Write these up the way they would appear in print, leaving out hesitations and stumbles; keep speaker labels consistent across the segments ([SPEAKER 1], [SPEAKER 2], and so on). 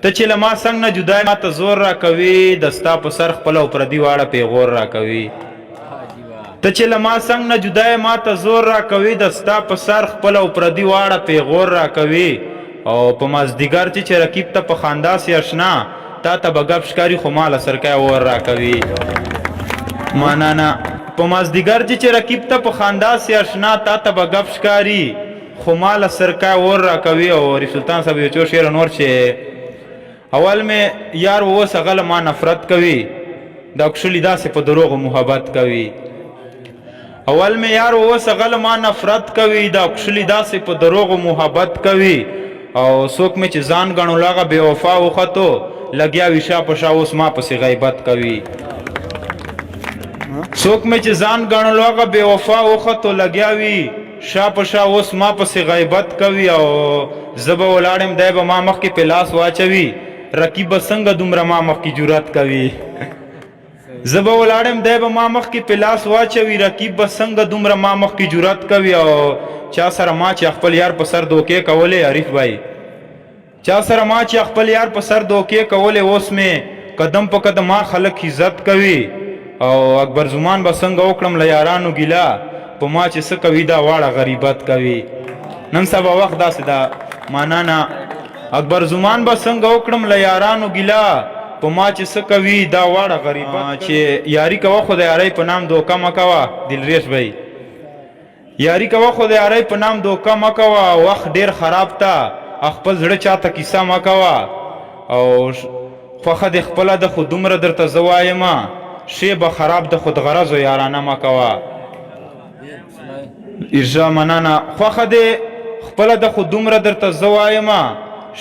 [SPEAKER 1] ته چې له ما څنګ نه جدا ما ته زور را کوي د ستا په سر خپله او پردي واړه پیغور را کوي ته چې له ما څنګ نه جدا ما ته زور را کوي د ستا په سر خپله او پردي واړه پیغور را کوي او په مازدیګر چې رقیب ته په خندا سي اشنا تا ته به ګپ ښکاري خو ما له سرکای اور را کوي ماننا په مازدیګر چې رقیب ته په خندا سي اشنا تا ته به ګپ ښکاري خو ما له سرکای اور را کوي او ریف سلطان صاحب یو څو شعر نور چې اول میں یار اوس هغه له ما نفرت کوي دا اکچولی داسې په دروغو محبت کوي اول میں یار اوس هغه له ما نفرت کوي دا اکچولی داسې په دروغو محبت کوي او څوک مې چې ځان ګڼلو هغه بې وفا وختو لګیا وي شا په شا اوس ما پسې غیبت کوي څوک مې چې ځان ګڼلو هغه بې وفا وختو لګیا وي شا په شا اوس ما پسې غیبت کوي او زه به ولاړ یم دی به ما مخکې په لاس واچوي رقیب به څنګه دومره ما مخکې جرأت کوي زه به ولاړ یم دی به ما مخکې په لاس واچوي رقیب به څنګه دومره ما مخکې جرأت کوي او چا سره ما چې خپل یار په سر دوکې کولې عریف بھائی چا سره ما چې خپل یار په سر دوکې کولې اوس مې قدم په قدم ما خلک عزت کوي او اکبر زمان به څنګه وکړم له یارانو ګیله په ما چې څه کوي دا واړه غریبت کوي نن سبا وخت داسې ده ماننا اکبر زمان به څنګه وکړم له یارانو ګیله په ما چې څه کوي دا واړه غریبت چې یاري کوه خو د یارۍ په نام دوکه مه کوه دلریش بھائی یاری کوه خو د یارۍ په نام دوکه مه کوه وخت ډېر خراب ته خپل زړه چاته کیسه مه کوه او خوښه دې خپله ده خو دومره درته زه وایمه شی به خراب ده خو د غرضو یارانه مه کوه ارجا مننه خوښه دې خپله ده خو دومره درته زه وایمه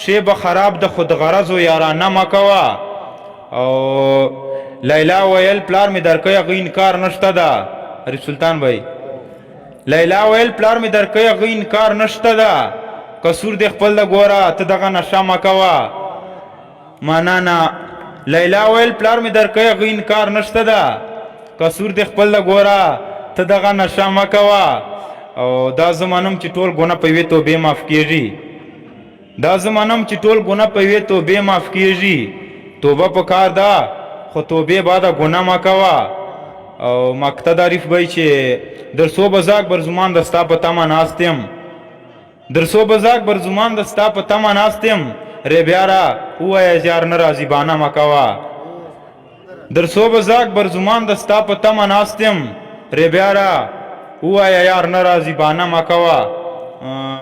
[SPEAKER 1] شی به خراب ده خو د غرضو یارانه مه کوه او لیلا ویل پلار مې درکوي هغه انکار نشته ده عریف سلطان بھائی لیلا ویل پلار مې درکوي هغه انکار نشته ده قصور دې خپل ده ګوره ته دغه نشه مه کوه ماننا لیلا ویل پلار مې درکوي هغه انکار نشته ده قصور دې خپل ده ګوره ته دغه نشه مه کوه او دا زمانم چې ټول ګناه په یوې توبې معاف کېږي دا زمانم چې ټول ګناه په یوې توبې معاف کېږي توبه پکار ده خو توبې باده ګناه مه کوه او مقتد عریف بھائی چې در صوب ازاک بر زمان دستا په تمه ناست یم در صوب ازاک بر زمان دستا په تمه ناست یم ری بیاره ووایه یار نه راځي بانه مه کوه در صوب ازاک بر زمان دستا په تمه ناست یم ری بیاره ووایه یار نه راځي بانه مه کوه